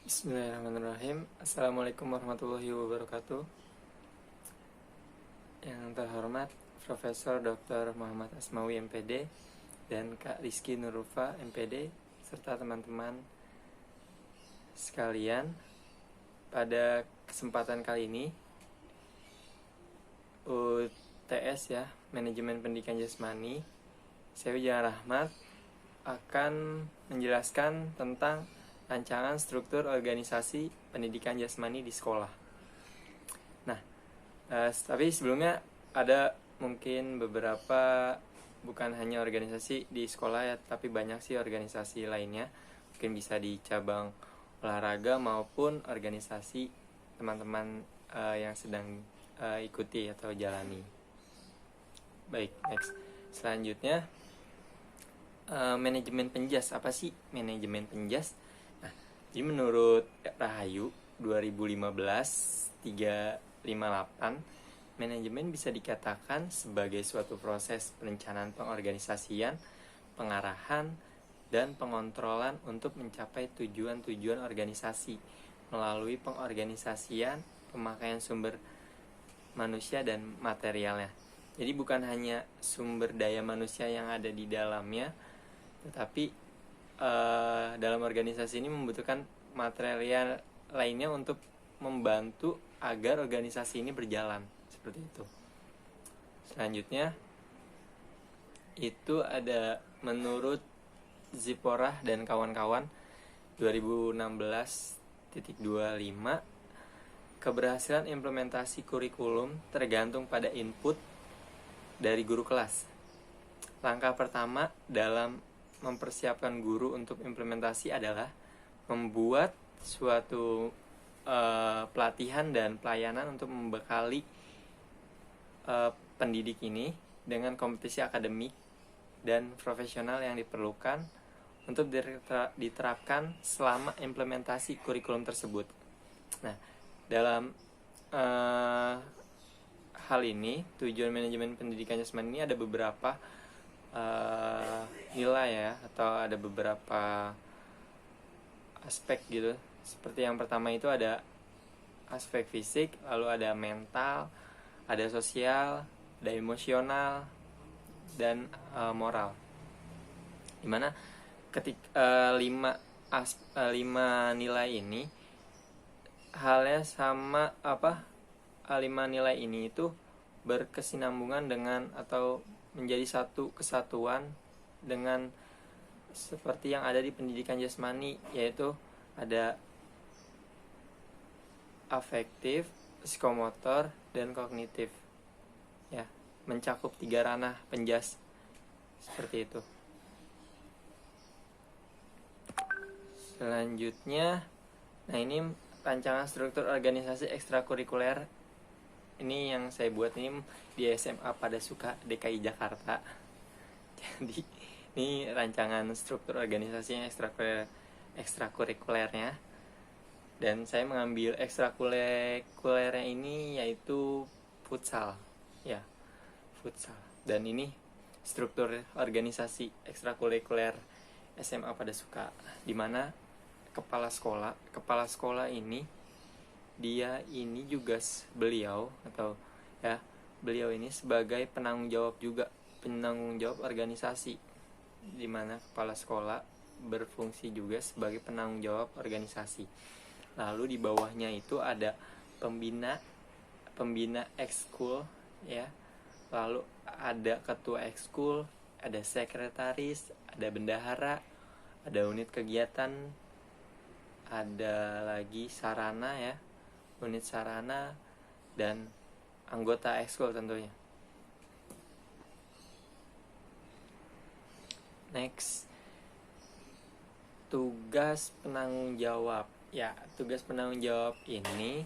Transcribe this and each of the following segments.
Bismillahirrahmanirrahim. Assalamualaikum warahmatullahi wabarakatuh. Yang terhormat Profesor Dr. Muhammad Asmawi MPD dan Kak Rizky Nurufa MPD serta teman-teman sekalian. Pada kesempatan kali ini UTS ya, Manajemen Pendidikan Jasmani, saya Wijaya Rahmat akan menjelaskan tentang rancangan struktur organisasi pendidikan jasmani di sekolah. Nah, tapi sebelumnya ada mungkin beberapa, bukan hanya organisasi di sekolah ya, tapi banyak sih organisasi lainnya. Mungkin bisa di cabang olahraga maupun organisasi teman-teman yang sedang ikuti atau jalani. Baik, next. Selanjutnya, manajemen penjas. Apa sih manajemen penjas? Jadi menurut Rahayu 2015-358, manajemen bisa dikatakan sebagai suatu proses perencanaan pengorganisasian, pengarahan, dan pengontrolan untuk mencapai tujuan-tujuan organisasi melalui pengorganisasian, pemakaian sumber manusia dan materialnya. Jadi bukan hanya sumber daya manusia yang ada di dalamnya, tetapi dalam organisasi ini membutuhkan material lainnya untuk membantu agar organisasi ini berjalan, seperti itu. Selanjutnya itu ada menurut Ziporah dan kawan-kawan 2016.25, keberhasilan implementasi kurikulum tergantung pada input dari guru kelas. Langkah pertama dalam mempersiapkan guru untuk implementasi adalah membuat suatu pelatihan dan pelayanan untuk membekali pendidik ini dengan kompetisi akademik dan profesional yang diperlukan untuk diterapkan selama implementasi kurikulum tersebut. Nah, dalam hal ini, tujuan manajemen pendidikan jasmani ini ada beberapa nilai ya, atau ada beberapa aspek gitu. Seperti yang pertama itu ada aspek fisik, lalu ada mental, ada sosial, ada emosional, dan moral. Dimana lima nilai ini halnya sama lima nilai ini itu berkesinambungan dengan atau menjadi satu kesatuan dengan seperti yang ada di pendidikan jasmani, yaitu ada afektif, psikomotor, dan kognitif ya, mencakup 3 ranah penjas seperti itu. Selanjutnya, nah ini rancangan struktur organisasi ekstrakurikuler. Ini yang saya buat ini di SMA Pada Suka DKI Jakarta. Jadi ini rancangan struktur organisasi ekstrakurikulernya. Dan saya mengambil ekstrakurikulernya ini yaitu futsal. Ya, futsal. Dan ini struktur organisasi ekstrakurikuler SMA Pada Suka, di mana kepala sekolah ini dia ini juga beliau ini sebagai penanggung jawab organisasi, di mana kepala sekolah berfungsi juga sebagai penanggung jawab organisasi. Lalu di bawahnya itu ada pembina ekskul ya, lalu ada ketua ekskul, ada sekretaris, ada bendahara, ada unit kegiatan, ada lagi sarana ya, unit sarana, dan anggota ekskul tentunya. Next, tugas penanggung jawab. Ya, tugas penanggung jawab ini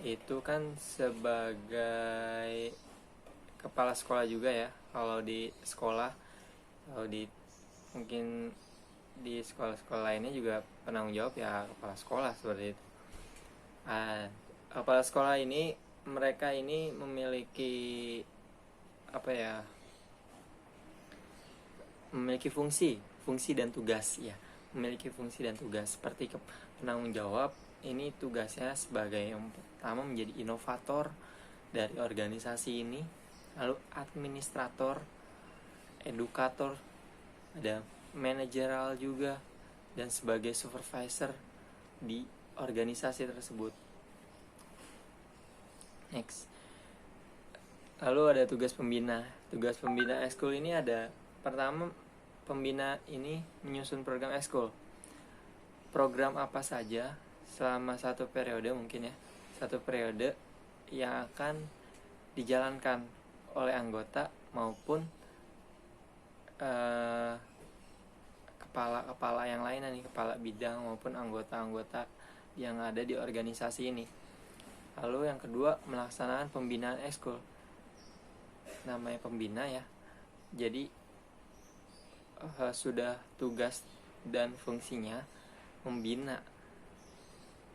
itu kan sebagai kepala sekolah juga ya. Kalau di sekolah, mungkin di sekolah-sekolah lainnya juga penanggung jawab ya kepala sekolah seperti itu. Kepala sekolah ini, mereka ini memiliki memiliki fungsi dan tugas ya. memiliki fungsi dan tugas. Seperti penanggung jawab, ini tugasnya sebagai yang pertama menjadi inovator dari organisasi ini, lalu administrator, edukator, ada manajerial juga, dan sebagai supervisor di organisasi tersebut. Next, lalu ada tugas pembina. Tugas pembina ekskul ini ada, pertama, pembina ini menyusun program ekskul. Program apa saja selama satu periode, mungkin ya, satu periode yang akan dijalankan oleh anggota maupun kepala-kepala yang lainnya nih, kepala bidang maupun anggota-anggota yang ada di organisasi ini. Lalu yang kedua, melaksanakan pembinaan ekskul. Namanya pembina ya, jadi sudah tugas dan fungsinya membina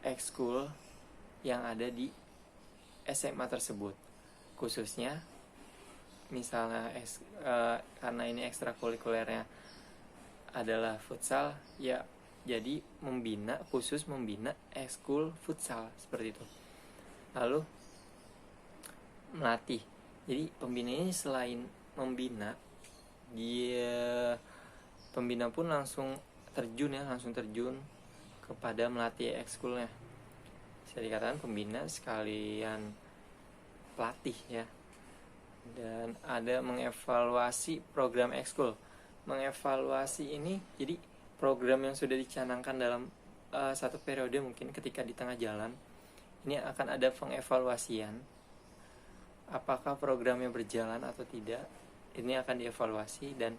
ekskul yang ada di SMA tersebut. Khususnya misalnya karena ini ekstrakurikulernya adalah futsal, ya jadi khusus membina ekskul futsal seperti itu. Lalu melatih. Jadi pembina ini selain membina, pembina pun langsung terjun kepada melatih ekskulnya. Bisa dikatakan pembina sekalian pelatih ya. Dan ada mengevaluasi program ekskul. Mengevaluasi ini jadi program yang sudah dicanangkan dalam satu periode, mungkin ketika di tengah jalan ini akan ada pengevaluasian, apakah programnya berjalan atau tidak. Ini akan dievaluasi, dan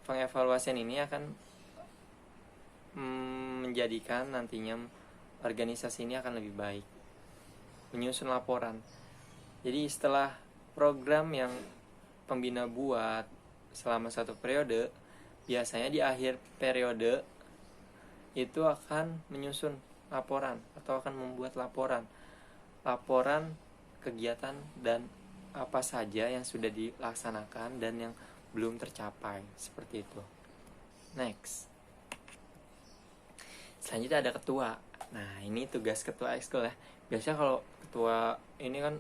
pengevaluasian ini akan menjadikan nantinya organisasi ini akan lebih baik. Menyusun laporan. Jadi setelah program yang pembina buat selama satu periode, biasanya di akhir periode itu akan menyusun laporan atau akan membuat laporan kegiatan dan apa saja yang sudah dilaksanakan dan yang belum tercapai, seperti itu. Next, selanjutnya ada ketua. Nah, ini tugas ketua ekskul ya. Biasanya kalau ketua ini kan,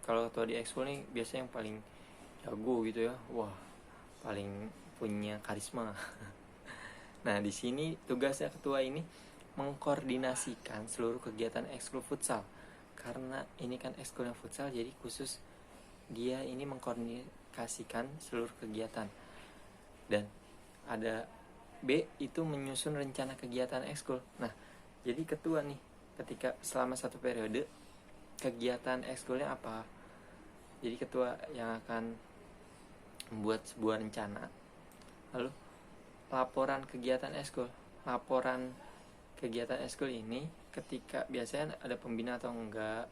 kalau ketua di ekskul nih biasanya yang paling jago gitu ya. Wah, paling punya karisma. Nah, di sini tugasnya ketua ini mengkoordinasikan seluruh kegiatan ekskul futsal. Karena ini kan ekskulnya futsal, jadi khusus dia ini mengkoordinasikan seluruh kegiatan. Dan ada B, itu menyusun rencana kegiatan ekskul. Nah, jadi ketua nih, ketika selama satu periode kegiatan ekskulnya apa, jadi ketua yang akan membuat sebuah rencana. Lalu laporan kegiatan ekskul. Laporan kegiatan ekskul ini ketika biasanya ada pembina atau enggak,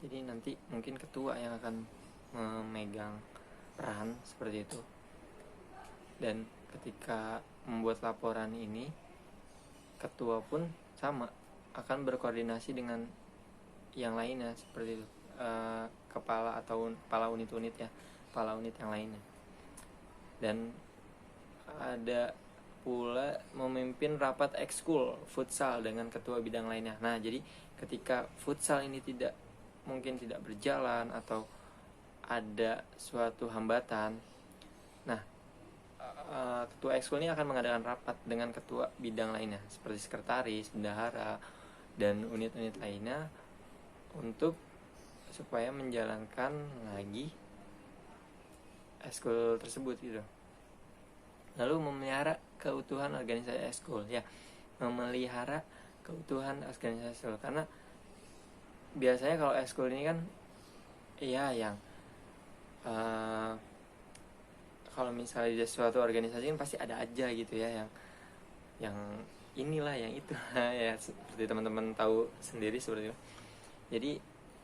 jadi nanti mungkin ketua yang akan memegang peran seperti itu. Dan ketika membuat laporan ini, ketua pun sama akan berkoordinasi dengan yang lainnya, seperti itu, kepala unit-unit ya, kepala unit yang lainnya. Dan ada pula memimpin rapat ekskul futsal dengan ketua bidang lainnya. Nah, jadi ketika futsal ini mungkin tidak berjalan atau ada suatu hambatan, nah ketua ekskul ini akan mengadakan rapat dengan ketua bidang lainnya seperti sekretaris, bendahara, dan unit-unit lainnya untuk supaya menjalankan lagi ekskul tersebut gitu. Lalu memelihara keutuhan organisasi ekskul ya, memelihara keutuhan organisasi ekskul, karena biasanya kalau ekskul ini kan ya yang kalau misalnya di suatu organisasi kan pasti ada aja gitu ya yang inilah yang itu ya, seperti teman-teman tahu sendiri seperti itu. Jadi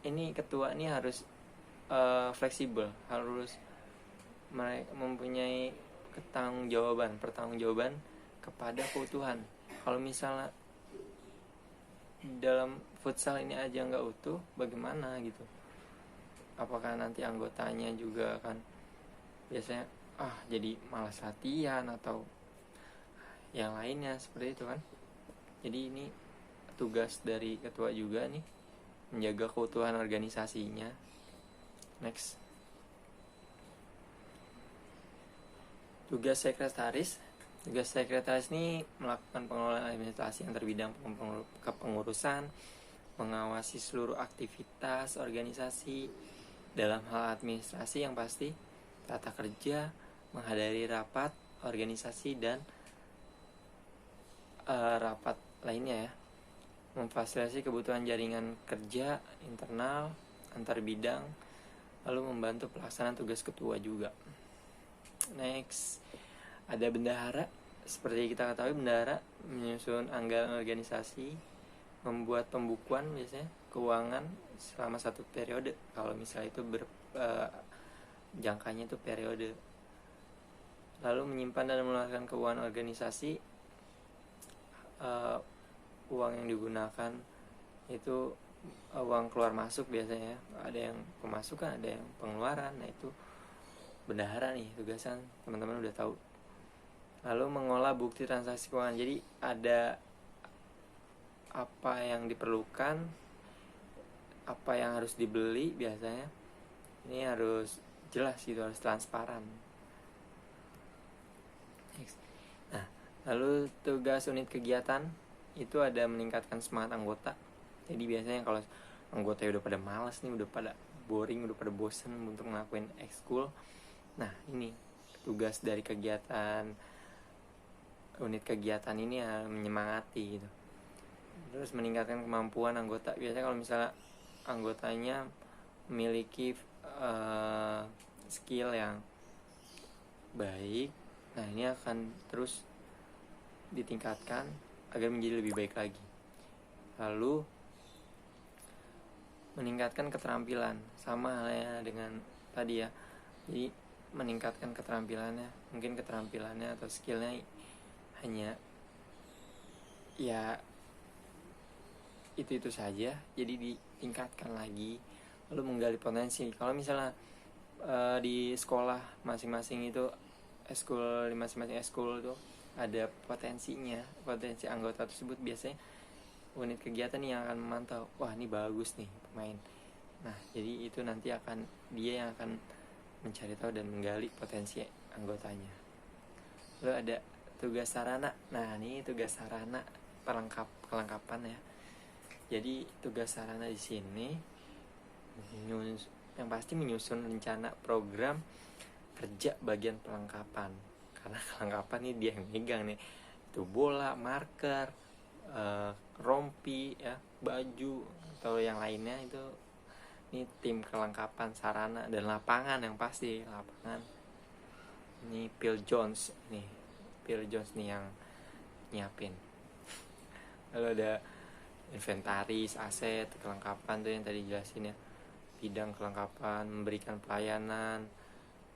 ini ketua ini harus fleksibel, harus mempunyai pertanggungjawaban kepada keutuhan. Kalau misalnya dalam futsal ini aja nggak utuh, bagaimana gitu? Apakah nanti anggotanya juga kan biasanya jadi malas latihan, atau yang lainnya seperti itu kan. Jadi ini tugas dari ketua juga nih, menjaga keutuhan organisasinya. Next. Tugas sekretaris. Tugas sekretaris ini melakukan pengelolaan administrasi yang terbidang kepengurusan, mengawasi seluruh aktivitas organisasi dalam hal administrasi yang pasti, tata kerja, menghadiri rapat organisasi dan rapat lainnya ya, memfasilitasi kebutuhan jaringan kerja internal antar bidang, lalu membantu pelaksanaan tugas ketua juga. Next, ada bendahara. Seperti kita ketahui, bendahara menyusun anggaran organisasi, membuat pembukuan biasanya keuangan selama satu periode. Kalau misalnya itu jangkanya itu periode. Lalu menyimpan dan mengeluarkan keuangan organisasi. Uang yang digunakan itu uang keluar masuk biasanya. Ada yang pemasukan, ada yang pengeluaran. Nah itu bendahara nih tugasan, teman-teman udah tahu. Lalu mengolah bukti transaksi keuangan. Jadi ada apa yang diperlukan, apa yang harus dibeli biasanya. Ini harus jelas gitu, harus transparan. Nah, lalu tugas unit kegiatan itu ada meningkatkan semangat anggota. Jadi biasanya kalau anggota udah pada malas nih, udah pada boring, udah pada bosen untuk ngelakuin ekskul. Nah, ini tugas dari kegiatan unit kegiatan ini ya, menyemangati gitu. Terus meningkatkan kemampuan anggota. Biasanya kalau misalnya anggotanya memiliki skill yang baik, nah ini akan terus ditingkatkan agar menjadi lebih baik lagi. Lalu meningkatkan keterampilan, sama halnya dengan tadi ya. Jadi meningkatkan keterampilannya, mungkin keterampilannya atau skillnya hanya ya itu saja, jadi ditingkatkan lagi. Lalu menggali potensi. Kalau misalnya di sekolah masing-masing itu eskul, di masing-masing eskul itu ada potensinya, potensi anggota tersebut. Biasanya unit kegiatan yang akan memantau, wah ini bagus nih pemain. Nah jadi itu nanti akan dia yang akan mencari tahu dan menggali potensi anggotanya. Lalu ada tugas sarana. Nah ini tugas sarana kelengkapan ya. Jadi tugas sarana di sini yang pasti menyusun rencana program kerja bagian pelengkapan. Karena kelengkapan ini dia yang megang nih. Itu bola, marker, rompi ya, baju atau yang lainnya itu. Ini tim kelengkapan sarana dan lapangan, yang pasti lapangan. Ini Phil Jones nih yang nyiapin. Lalu ada inventaris, aset, kelengkapan tuh yang tadi jelasin ya. Bidang kelengkapan, memberikan pelayanan,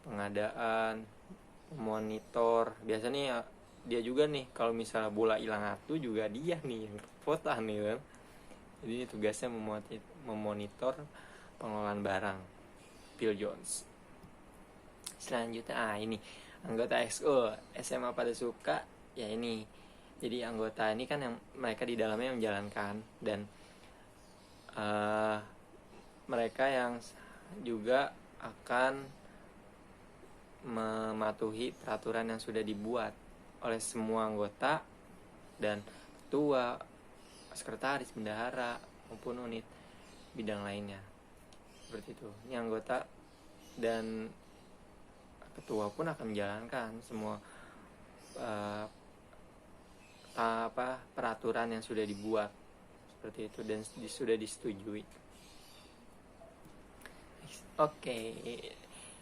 pengadaan, monitor. Biasanya ya, dia juga nih kalau misalnya bola hilang satu juga dia nih yang foto nih kan. Jadi ini tugasnya memonitor pengelolaan barang. Phil Jones. Selanjutnya ini anggota XO SMA pada suka ya ini. Jadi anggota ini kan yang mereka di dalamnya menjalankan dan mereka yang juga akan mematuhi peraturan yang sudah dibuat oleh semua anggota dan ketua, sekretaris, bendahara maupun unit bidang lainnya. Seperti itu. Ini anggota dan ketua pun akan menjalankan semua peraturan yang sudah dibuat seperti itu dan sudah disetujui. Oke,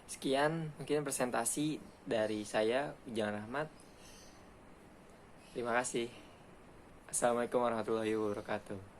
sekian mungkin presentasi dari saya, Ujang Rahmat. Terima kasih. Assalamualaikum warahmatullahi wabarakatuh.